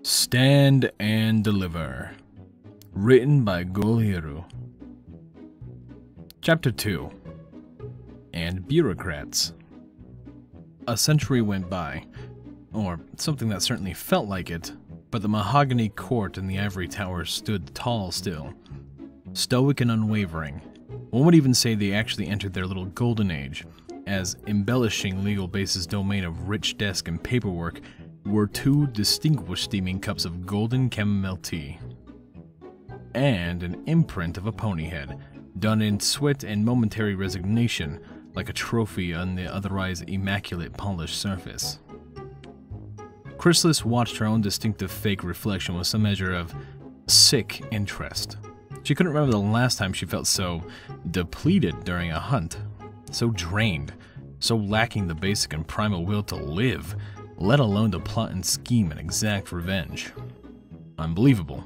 Stand and Deliver. Written by Gulheru. Chapter 2. And Bureaucrats. A century went by, or something that certainly felt like it, but the mahogany court in the ivory tower stood tall still, stoic and unwavering. One would even say they actually entered their little golden age, as embellishing Legal Base's domain of rich desk and paperwork were two distinguished steaming cups of golden chamomile tea, and an imprint of a pony head, done in sweat and momentary resignation, like a trophy on the otherwise immaculate polished surface. Chrysalis watched her own distinctive fake reflection with some measure of sick interest. She couldn't remember the last time she felt so depleted during a hunt, so drained, so lacking the basic and primal will to live, let alone to plot and scheme and exact revenge. Unbelievable.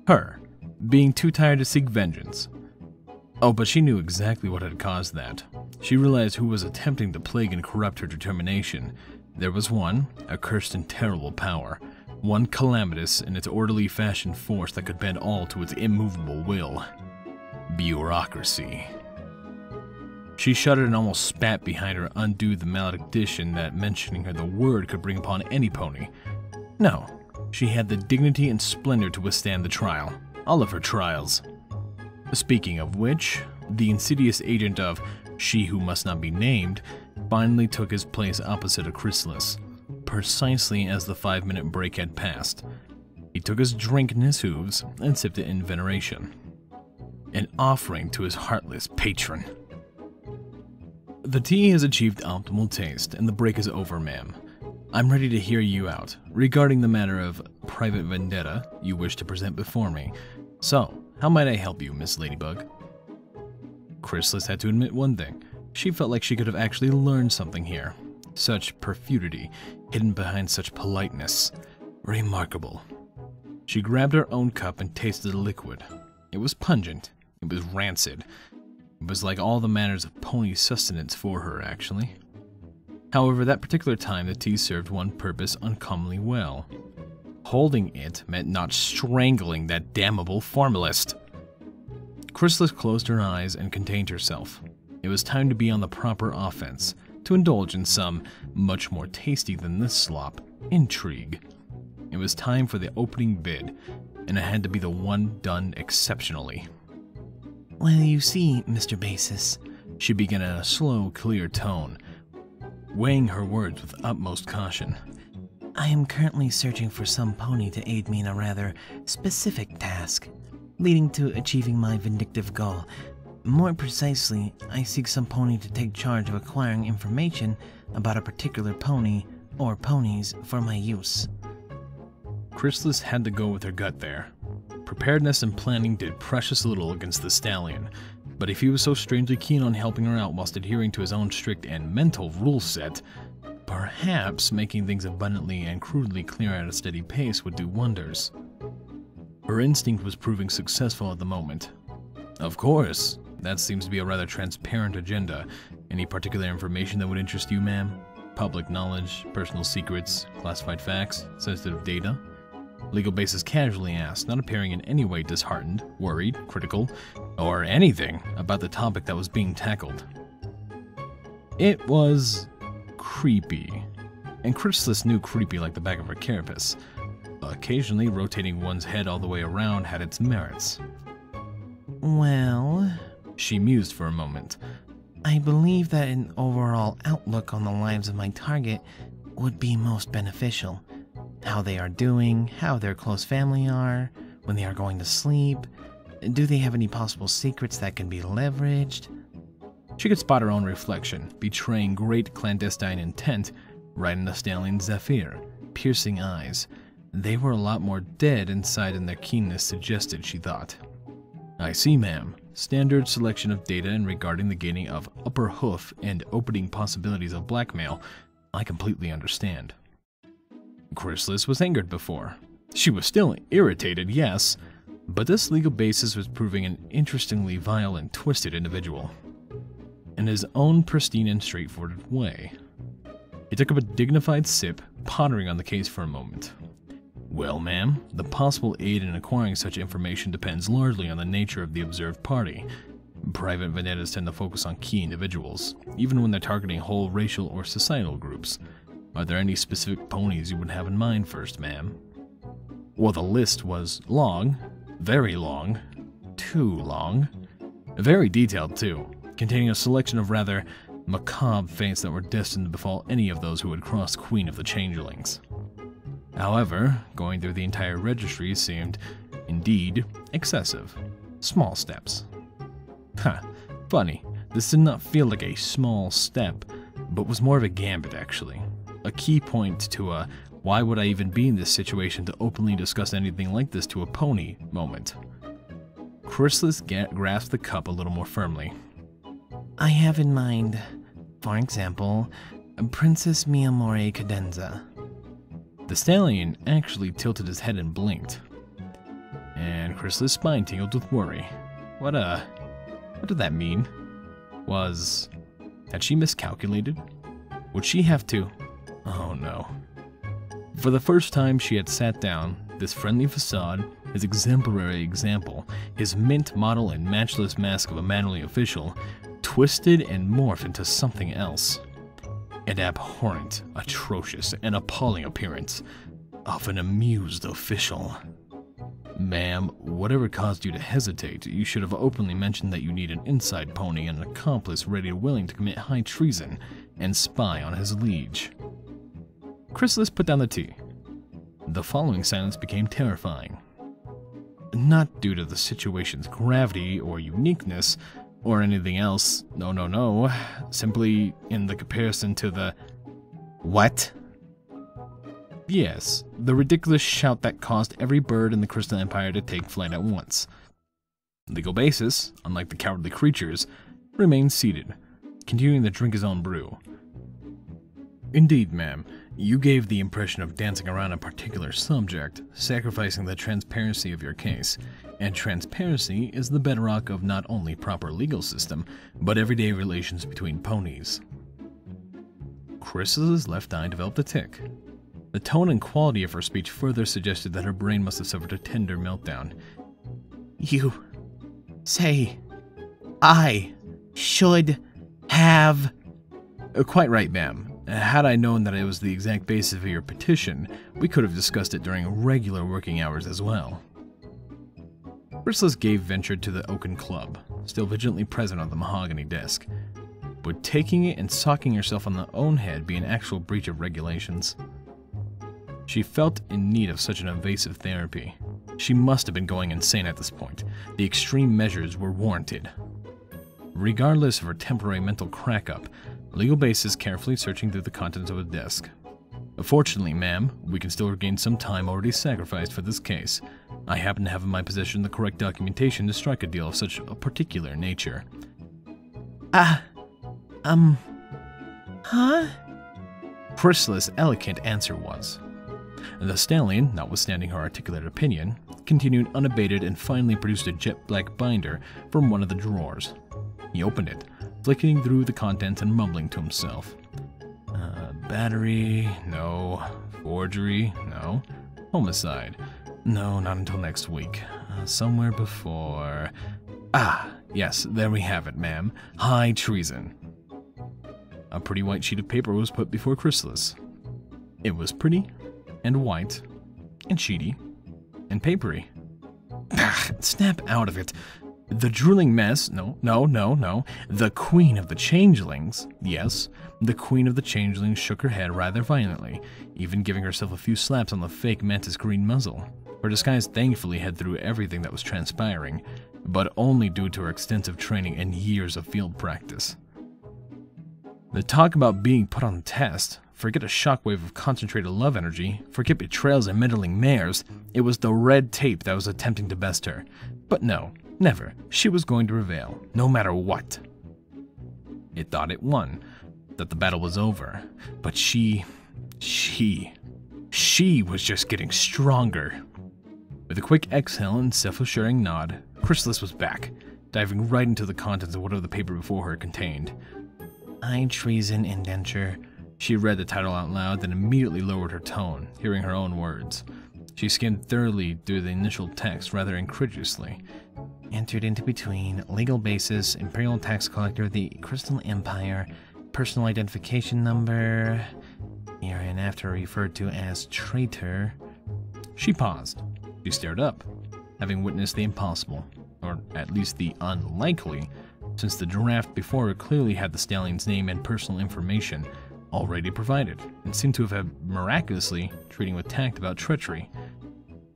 Her, being too tired to seek vengeance. Oh, but she knew exactly what had caused that. She realized who was attempting to plague and corrupt her determination. There was one, accursed and terrible power, one calamitous in its orderly fashioned force that could bend all to its immovable will. Bureaucracy. She shuddered and almost spat behind her, undo the malediction that mentioning her the word could bring upon any pony. No, she had the dignity and splendor to withstand the trial. All of her trials. Speaking of which, the insidious agent of She Who Must Not Be Named finally took his place opposite of Chrysalis, precisely as the 5-minute break had passed. He took his drink in his hooves and sipped it in veneration. An offering to his heartless patron. The tea has achieved optimal taste, and the break is over, ma'am. I'm ready to hear you out, regarding the matter of private vendetta you wish to present before me. So, how might I help you, Miss Ladybug? Chrysalis had to admit one thing. She felt like she could have actually learned something here. Such perfidity, hidden behind such politeness. Remarkable. She grabbed her own cup and tasted the liquid. It was pungent. It was rancid. It was like all the manners of pony sustenance for her, actually. However, that particular time the tea served one purpose uncommonly well. Holding it meant not strangling that damnable formalist. Chrysalis closed her eyes and contained herself. It was time to be on the proper offense, to indulge in some, much more tasty than this slop, intrigue. It was time for the opening bid, and it had to be the one done exceptionally. Well, you see, Mr. Basis, she began in a slow, clear tone, weighing her words with utmost caution. I am currently searching for some pony to aid me in a rather specific task, leading to achieving my vindictive goal. More precisely, I seek some pony to take charge of acquiring information about a particular pony or ponies for my use. Chrysalis had to go with her gut there. Preparedness and planning did precious little against the stallion, but if he was so strangely keen on helping her out whilst adhering to his own strict and mental rule set, perhaps making things abundantly and crudely clear at a steady pace would do wonders. Her instinct was proving successful at the moment. Of course, that seems to be a rather transparent agenda. Any particular information that would interest you, ma'am? Public knowledge, personal secrets, classified facts, sensitive data? Legal Basis casually asked, not appearing in any way disheartened, worried, critical, or anything about the topic that was being tackled. It was creepy, and Chrysalis knew creepy like the back of her carapace. Occasionally, rotating one's head all the way around had its merits. Well, she mused for a moment. I believe that an overall outlook on the lives of my target would be most beneficial. How they are doing, how their close family are, when they are going to sleep. Do they have any possible secrets that can be leveraged? She could spot her own reflection, betraying great clandestine intent, right in the stallion's zephyr, piercing eyes. They were a lot more dead inside than their keenness suggested, she thought. I see, ma'am. Standard selection of data in regarding the gaining of upper hoof and opening possibilities of blackmail. I completely understand. Chrysalis was angered before. She was still irritated, yes, but this Legal Basis was proving an interestingly vile and twisted individual. In his own pristine and straightforward way. He took up a dignified sip, pondering on the case for a moment. Well, ma'am, the possible aid in acquiring such information depends largely on the nature of the observed party. Private vendettas tend to focus on key individuals, even when they're targeting whole racial or societal groups. Are there any specific ponies you would have in mind first, ma'am? Well, the list was long, very long, too long, very detailed too, containing a selection of rather macabre fates that were destined to befall any of those who had crossed Queen of the Changelings. However, going through the entire registry seemed, indeed, excessive. Small steps. Funny, this did not feel like a small step, but was more of a gambit actually. A key point to a why would I even be in this situation to openly discuss anything like this to a pony moment. Chrysalis grasped the cup a little more firmly. I have in mind, for example, Princess Miyamori Cadenza. The stallion actually tilted his head and blinked. And Chrysalis' spine tingled with worry. What did that mean? Had she miscalculated? Would she have to? Oh no. For the first time she had sat down, this friendly facade, his exemplary example, his mint model and matchless mask of a manly official, twisted and morphed into something else. An abhorrent, atrocious, and appalling appearance of an amused official. Ma'am, whatever caused you to hesitate, you should have openly mentioned that you need an inside pony and an accomplice ready and willing to commit high treason and spy on his liege. Chrysalis put down the tea. The following silence became terrifying. Not due to the situation's gravity or uniqueness, or anything else, no, simply in the comparison to the... What? Yes, the ridiculous shout that caused every bird in the Crystal Empire to take flight at once. Legal Basis, unlike the cowardly creatures, remained seated, continuing to drink his own brew. Indeed, ma'am, you gave the impression of dancing around a particular subject, sacrificing the transparency of your case, and transparency is the bedrock of not only proper legal system, but everyday relations between ponies. Chrysalis' left eye developed a tic. The tone and quality of her speech further suggested that her brain must have suffered a tender meltdown. You say I should have... Quite right, ma'am. Had I known that it was the exact basis of your petition, we could have discussed it during regular working hours as well. Chrysalis gave venture to the oaken club, still vigilantly present on the mahogany desk. Would taking it and socking herself on the own head be an actual breach of regulations? She felt in need of such an invasive therapy. She must have been going insane at this point. The extreme measures were warranted. Regardless of her temporary mental crack-up, Legal Basis carefully searching through the contents of a desk. Fortunately, ma'am, we can still regain some time already sacrificed for this case. I happen to have in my possession the correct documentation to strike a deal of such a particular nature. Huh? Chrysalis' eloquent answer was. The stallion, notwithstanding her articulate opinion, continued unabated and finally produced a jet-black binder from one of the drawers. He opened it, flicking through the contents and mumbling to himself. Battery, no. Forgery, no. Homicide, no, not until next week. Somewhere before... Yes, there we have it, ma'am. High treason. A pretty white sheet of paper was put before Chrysalis. It was pretty, and white, and sheety, and papery. Snap out of it. The drooling mess, no. The Queen of the Changelings, yes, the Queen of the Changelings shook her head rather violently, even giving herself a few slaps on the fake mantis green muzzle. Her disguise thankfully had through everything that was transpiring, but only due to her extensive training and years of field practice. The talk about being put on the test, forget a shockwave of concentrated love energy, forget betrayals and meddling mares, it was the red tape that was attempting to best her. But no, never. She was going to prevail, no matter what. It thought it won, that the battle was over, but she was just getting stronger. With a quick exhale and self-assuring nod, Chrysalis was back, diving right into the contents of whatever the paper before her contained. High treason indenture, She read the title out loud, then immediately lowered her tone, hearing her own words. She skimmed thoroughly through the initial text rather incredulously. Entered into between, legal basis, Imperial Tax Collector, the Crystal Empire, personal identification number, hereinafter referred to as traitor. She paused. She stared up, having witnessed the impossible, or at least the unlikely, since the draft before her clearly had the stallion's name and personal information already provided, and seemed to have miraculously treating with tact about treachery.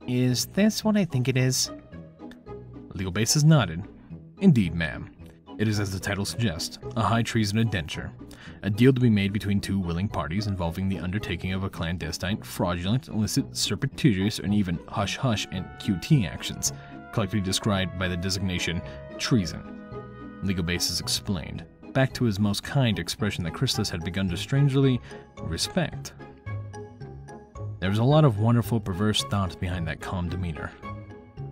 Is this what I think it is? Legal basis nodded. Indeed, ma'am. It is as the title suggests, a high treason indenture, a deal to be made between two willing parties involving the undertaking of a clandestine, fraudulent, illicit, surreptitious, and even hush-hush and QT actions, collectively described by the designation treason. Legal basis explained, back to his most kind expression that Chrysalis had begun to strangely respect. There was a lot of wonderful, perverse thoughts behind that calm demeanor.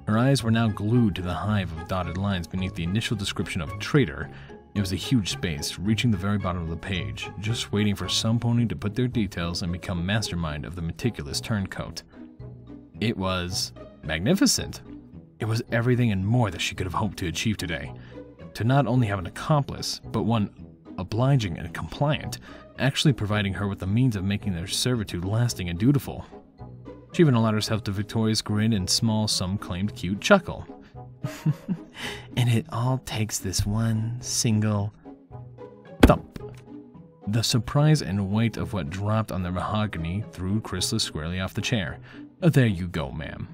Her eyes were now glued to the hive of dotted lines beneath the initial description of traitor. It was a huge space, reaching the very bottom of the page, just waiting for some pony to put their details and become mastermind of the meticulous turncoat. It was magnificent. It was everything and more that she could have hoped to achieve today. To not only have an accomplice, but one obliging and compliant, actually providing her with the means of making their servitude lasting and dutiful. She even allowed herself the victorious grin and small, some-claimed cute chuckle. And it all takes this one single thump. The surprise and weight of what dropped on the mahogany threw Chrysalis squarely off the chair. There you go, ma'am.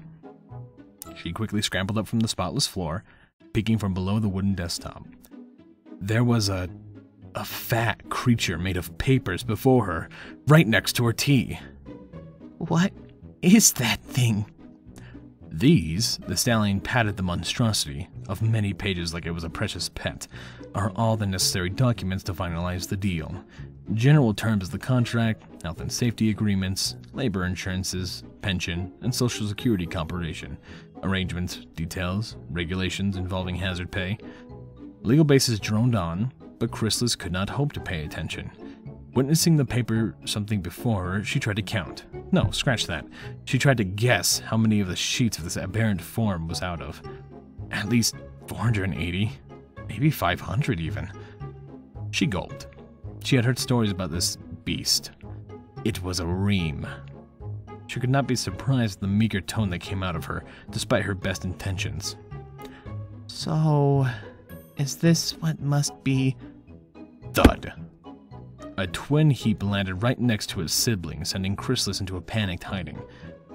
She quickly scrambled up from the spotless floor, peeking from below the wooden desktop. There was a fat creature made of papers before her, right next to her tea. What is that thing? These, the stallion patted the monstrosity, of many pages like it was a precious pet, are all the necessary documents to finalize the deal. General terms of the contract, health and safety agreements, labor insurances, pension, and social security compensation, arrangements, details, regulations involving hazard pay. Legal basis droned on, but Chrysalis could not hope to pay attention. Witnessing the paper something before her, she tried to count. No, scratch that. She tried to guess how many of the sheets of this aberrant form was out of. At least 480, maybe 500 even. She gulped. She had heard stories about this beast. It was a ream. She could not be surprised at the meager tone that came out of her, despite her best intentions. So, is this what must be? Thud. A twin heap landed right next to his sibling, sending Chrysalis into a panicked hiding.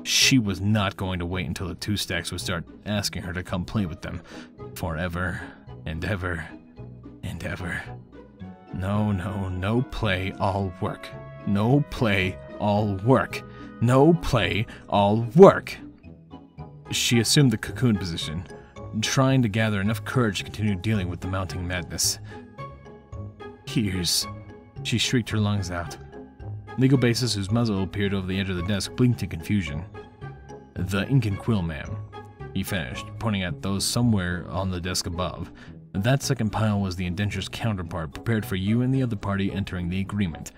She was not going to wait until the two stacks would start asking her to come play with them. Forever and ever and ever. No play, all work. No play, all work. No play, all work. She assumed the cocoon position, trying to gather enough courage to continue dealing with the mounting madness. Here's... She shrieked her lungs out. Legal basis, whose muzzle appeared over the edge of the desk, blinked in confusion. The ink and quill, ma'am, he finished, pointing at those somewhere on the desk above. That second pile was the indenture's counterpart, prepared for you and the other party entering the agreement.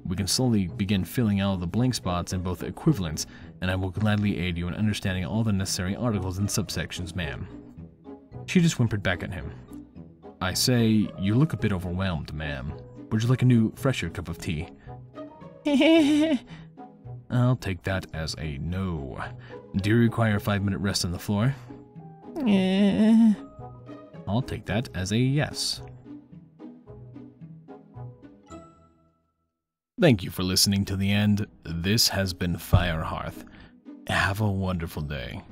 We can slowly begin filling out the blank spots in both equivalents, and I will gladly aid you in understanding all the necessary articles and subsections, ma'am. She just whimpered back at him. I say, you look a bit overwhelmed, ma'am. Would you like a new, fresher cup of tea? I'll take that as a no. Do you require a 5-minute rest on the floor? I'll take that as a yes. Thank you for listening to the end. This has been Firehearth. Have a wonderful day.